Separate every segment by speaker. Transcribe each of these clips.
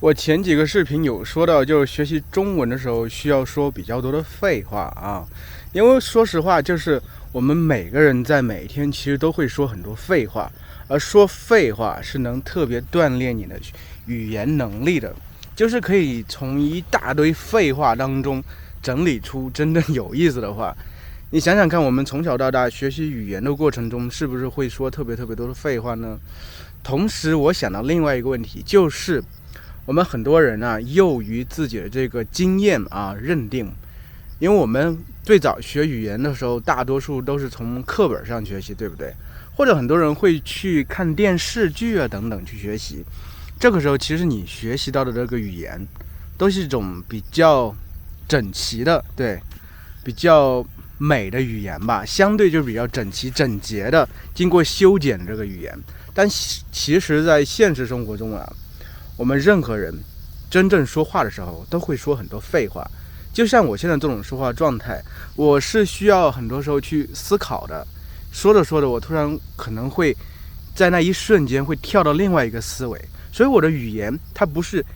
Speaker 1: 我前几个视频有说到，就是学习中文的时候需要说比较多的废话啊，因为说实话，就是我们每个人在每天其实都会说很多废话，而说废话是能特别锻炼你的语言能力的，就是可以从一大堆废话当中整理出真正有意思的话。你想想看，我们从小到大学习语言的过程中，是不是会说特别多的废话呢？同时，我想到另外一个问题，就是我们很多人啊，囿于自己的这个经验啊认定，因为我们最早学语言的时候，大多数都是从课本上学习，对不对？或者很多人会去看电视剧啊等等去学习。这个时候，其实你学习到的这个语言，都是一种比较整齐的，对，比较美的语言吧，相对就比较整齐整洁的，经过修剪的这个语言。但其实，在现实生活中啊，我们任何人真正说话的时候，都会说很多废话。就像我现在这种说话状态，我是需要很多时候去思考的。说着说着，我突然可能会在那一瞬间会跳到另外一个思维，所以我的语言它不是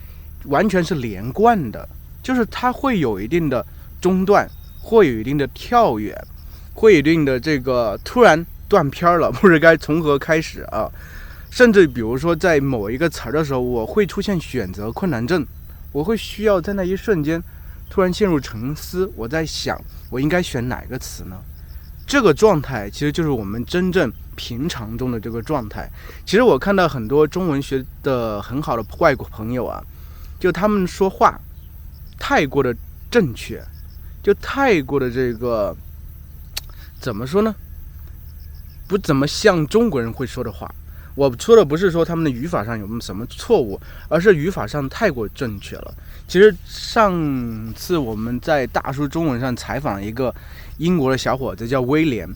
Speaker 1: 完全是连贯的，就是它会有一定的中断，会有一定的跳跃，会有一定的这个突然断片了，不知该从何开始啊。甚至比如说在某一个词儿的时候，我会出现选择困难症，我会需要在那一瞬间突然陷入沉思，我在想我应该选哪个词呢？这个状态其实就是我们真正平常中的这个状态。其实我看到很多中文学的很好的外国朋友啊，就他们说话太过的正确，就太过的这个怎么说呢，不怎么像中国人会说的话。我说的不是说他们的语法上有什么错误，而是语法上太过正确了。其实上次我们在大叔中文上采访了一个英国的小伙子叫威廉，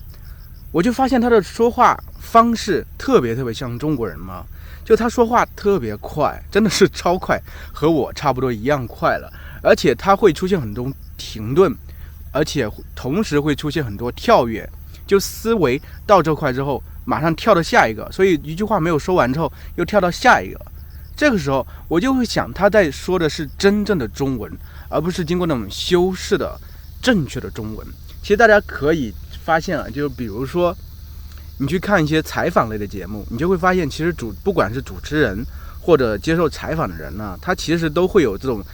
Speaker 1: 我就发现他的说话方式特别像中国人嘛，就他说话特别快，真的是超快，和我差不多一样快了。而且他会出现很多停顿，而且同时会出现很多跳跃，就思维到这块之后马上跳到下一个，所以一句话没有说完之后又跳到下一个。这个时候我就会想，他在说的是真正的中文，而不是经过那种修饰的正确的中文。其实大家可以发现啊，就比如说你去看一些采访类的节目，你就会发现其实不管是主持人或者接受采访的人呢，他其实都会有这种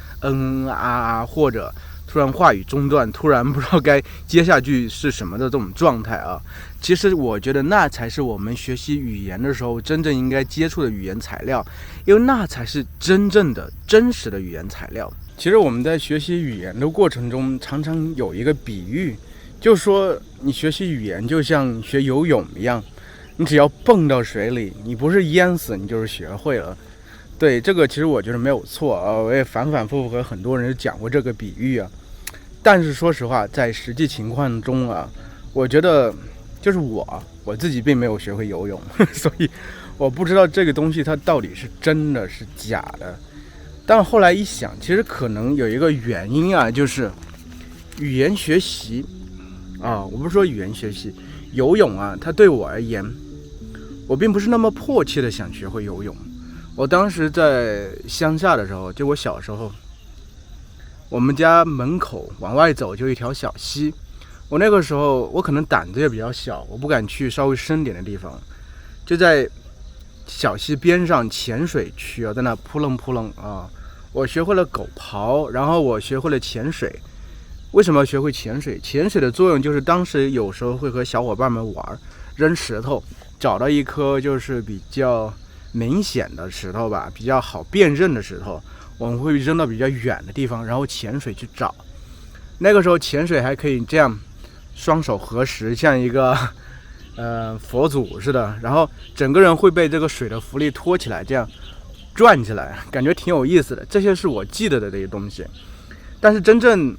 Speaker 1: 或者突然话语中断，突然不知道该接下句是什么的这种状态啊。其实我觉得那才是我们学习语言的时候真正应该接触的语言材料，因为那才是真正的真实的语言材料。其实我们在学习语言的过程中，常常有一个比喻，就是说你学习语言就像学游泳一样，你只要蹦到水里，你不是淹死，你就是学会了。对，这个其实我觉得没有错啊，我也反复和很多人讲过这个比喻啊。但是说实话，在实际情况中啊，我觉得就是我自己并没有学会游泳，所以我不知道这个东西它到底是真的是假的。但后来一想，其实可能有一个原因啊，就是语言学习啊，我不是说语言学习，游泳啊，它对我而言，我并不是那么迫切的想学会游泳。我当时在乡下的时候，就我小时候，我们家门口往外走就一条小溪。我那个时候我可能胆子也比较小，我不敢去稍微深点的地方，就在小溪边上潜水区啊，在那扑棱啊。我学会了狗刨，然后我学会了潜水。为什么要学会潜水？潜水的作用就是当时有时候会和小伙伴们玩，扔石头，找到一颗就是比较明显的石头吧，比较好辨认的石头，我们会扔到比较远的地方，然后潜水去找。那个时候潜水还可以这样双手合十，像一个佛祖似的，然后整个人会被这个水的浮力拖起来，这样转起来，感觉挺有意思的。这些是我记得的这些东西。但是真正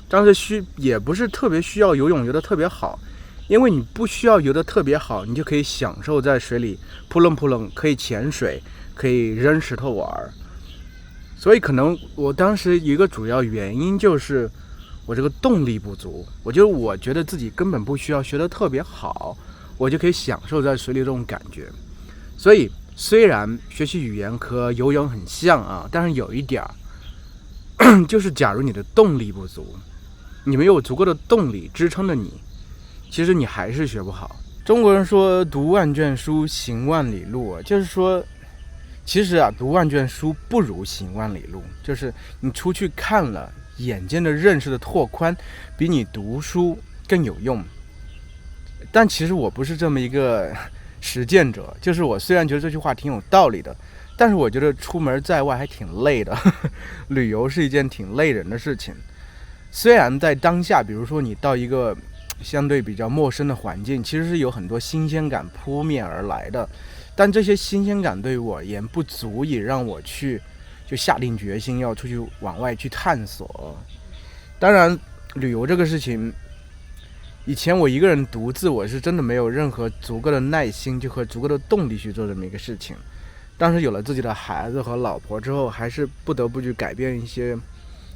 Speaker 1: 当时也不是特别需要游泳游得特别好，因为你不需要游得特别好，你就可以享受在水里扑棱，可以潜水，可以扔石头玩。所以可能我当时一个主要原因就是我这个动力不足，我觉得自己根本不需要学得特别好，我就可以享受在水里这种感觉。所以虽然学习语言和游泳很像啊，但是有一点儿，就是假如你的动力不足，你没有足够的动力支撑着你，其实你还是学不好。中国人说读万卷书，行万里路，就是说，其实啊，读万卷书不如行万里路，就是你出去看了，眼见的认识的拓宽，比你读书更有用。但其实我不是这么一个实践者，就是我虽然觉得这句话挺有道理的，但是我觉得出门在外还挺累的旅游是一件挺累人的事情。虽然在当下，比如说你到一个相对比较陌生的环境，其实是有很多新鲜感扑面而来的，但这些新鲜感对于我而言不足以让我去就下定决心要出去往外去探索。当然旅游这个事情，以前我一个人独自，我是真的没有任何足够的耐心就和足够的动力去做这么一个事情。但是有了自己的孩子和老婆之后，还是不得不去改变一些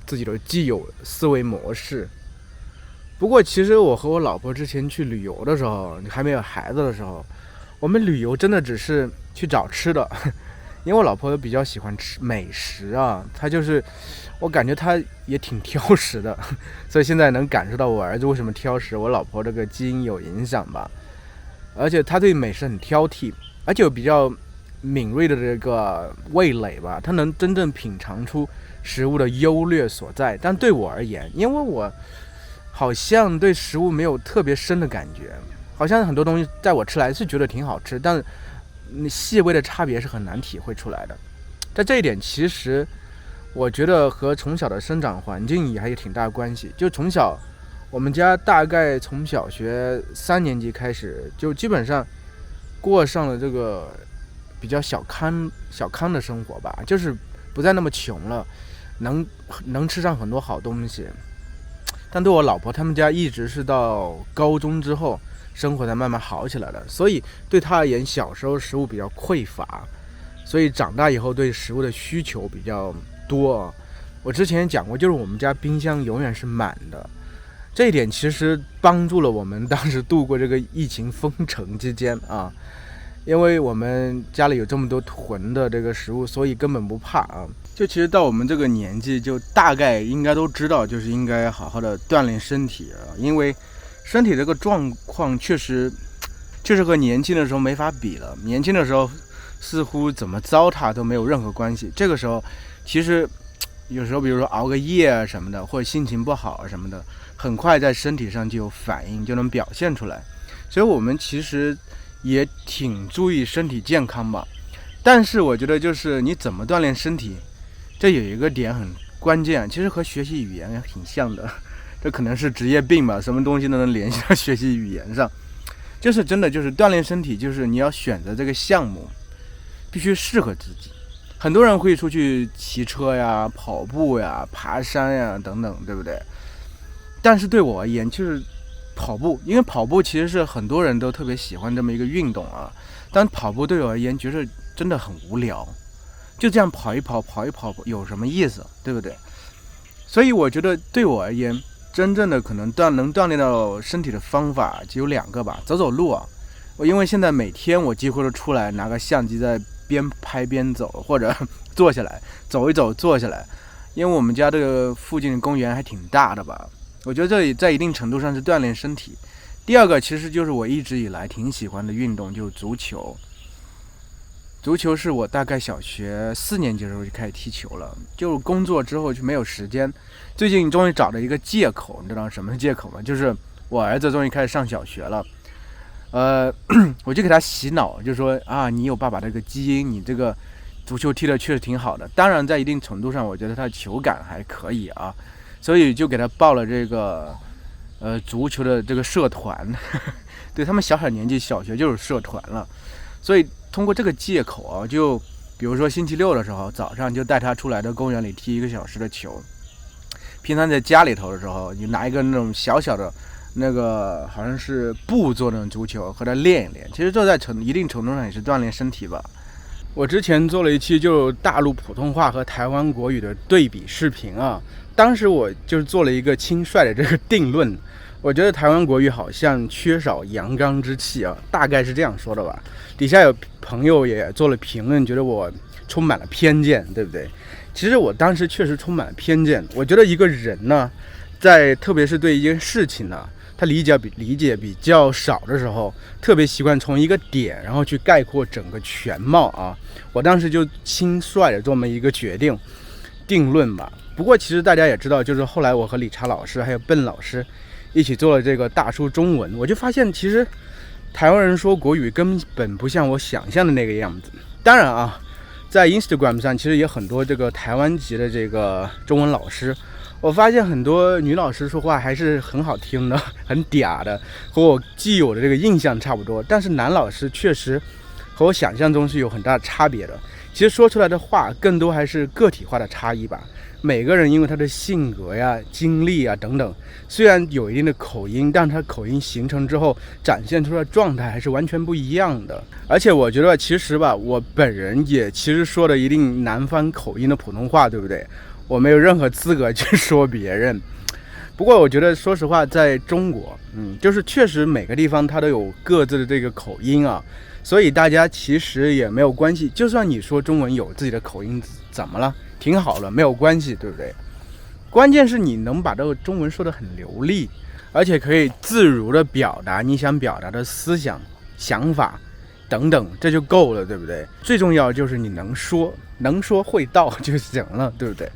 Speaker 1: 自己的既有思维模式。不过其实我和我老婆之前去旅游的时候，还没有孩子的时候，我们旅游真的只是去找吃的，因为我老婆比较喜欢吃美食啊，她就是我感觉她也挺挑食的，所以现在能感受到我儿子为什么挑食，我老婆这个基因有影响吧。而且她对美食很挑剔，而且有比较敏锐的这个味蕾吧，她能真正品尝出食物的优劣所在。但对我而言，因为我好像对食物没有特别深的感觉，好像很多东西在我吃来是觉得挺好吃，但细微的差别是很难体会出来的。在这一点，其实我觉得和从小的生长环境也还有挺大关系。就从小，我们家大概从小学3年级开始，就基本上过上了这个比较小康的生活吧，就是不再那么穷了，能吃上很多好东西。但对我老婆他们家一直是到高中之后生活才慢慢好起来的，所以对她而言，小时候食物比较匮乏，所以长大以后对食物的需求比较多。我之前讲过，就是我们家冰箱永远是满的，这一点其实帮助了我们当时度过这个疫情封城期间啊，因为我们家里有这么多囤的这个食物，所以根本不怕啊。就其实到我们这个年纪，就大概应该都知道，就是应该好好的锻炼身体啊，因为身体这个状况确实和年轻的时候没法比了。年轻的时候似乎怎么糟蹋都没有任何关系，这个时候其实有时候比如说熬个夜啊什么的，或者心情不好啊什么的，很快在身体上就有反应，就能表现出来。所以我们其实也挺注意身体健康吧。但是我觉得就是你怎么锻炼身体，这有一个点很关键，其实和学习语言也挺像的，这可能是职业病吧，什么东西都能联系到学习语言上。就是真的就是锻炼身体，就是你要选择这个项目必须适合自己。很多人会出去骑车呀、跑步呀、爬山呀等等，对不对？但是对我而言，就是跑步，因为跑步其实是很多人都特别喜欢这么一个运动啊。但跑步对我而言，觉得真的很无聊，就这样跑一跑有什么意思，对不对？所以我觉得对我而言，真正的可能能锻炼到身体的方法只有2个吧。走走路啊，我因为现在每天我几乎都出来拿个相机在边拍边走，或者坐下来走一走坐下来，因为我们家这个附近的公园还挺大的吧，我觉得这里在一定程度上是锻炼身体。第2个其实就是我一直以来挺喜欢的运动，就是足球。足球是我大概小学4年级的时候就开始踢球了，就工作之后就没有时间。最近终于找了一个借口，你知道什么是借口吗？就是我儿子终于开始上小学了，我就给他洗脑，就说啊，你有爸爸这个基因，你这个足球踢的确实挺好的。当然，在一定程度上，我觉得他的球感还可以啊，所以就给他报了这个足球的这个社团。对，他们小年纪小学就是社团了，所以通过这个借口啊，就比如说星期六的时候早上就带他出来到公园里踢1个小时的球。平常在家里头的时候，你拿一个那种小小的那个好像是布做的足球和他练一练，其实这在一定程度上也是锻炼身体吧。我之前做了一期就大陆普通话和台湾国语的对比视频啊，当时我就是做了一个轻率的这个定论，我觉得台湾国语好像缺少阳刚之气啊，大概是这样说的吧。底下有朋友也做了评论，觉得我充满了偏见，对不对？其实我当时确实充满了偏见。我觉得一个人呢，特别是对一件事情呢，他理解比较少的时候，特别习惯从一个点，然后去概括整个全貌啊。我当时就轻率的这么一个定论吧。不过其实大家也知道，就是后来我和理查老师还有笨老师一起做了这个大叔中文，我就发现其实台湾人说国语根本不像我想象的那个样子。当然啊，在 Instagram 上其实也很多这个台湾籍的这个中文老师，我发现很多女老师说话还是很好听的，很嗲的，和我既有的这个印象差不多。但是男老师确实和我想象中是有很大的差别的。其实说出来的话更多还是个体化的差异吧。每个人因为他的性格呀、经历啊等等，虽然有一定的口音，但他口音形成之后展现出来的状态还是完全不一样的。而且我觉得其实吧，我本人也其实说的一定南方口音的普通话，对不对？我没有任何资格去说别人。不过我觉得说实话，在中国就是确实每个地方它都有各自的这个口音啊，所以大家其实也没有关系，就算你说中文有自己的口音怎么了，挺好了，没有关系，对不对？关键是你能把这个中文说得很流利，而且可以自如的表达你想表达的思想、想法等等，这就够了，对不对？最重要就是你能说会道就行了，对不对？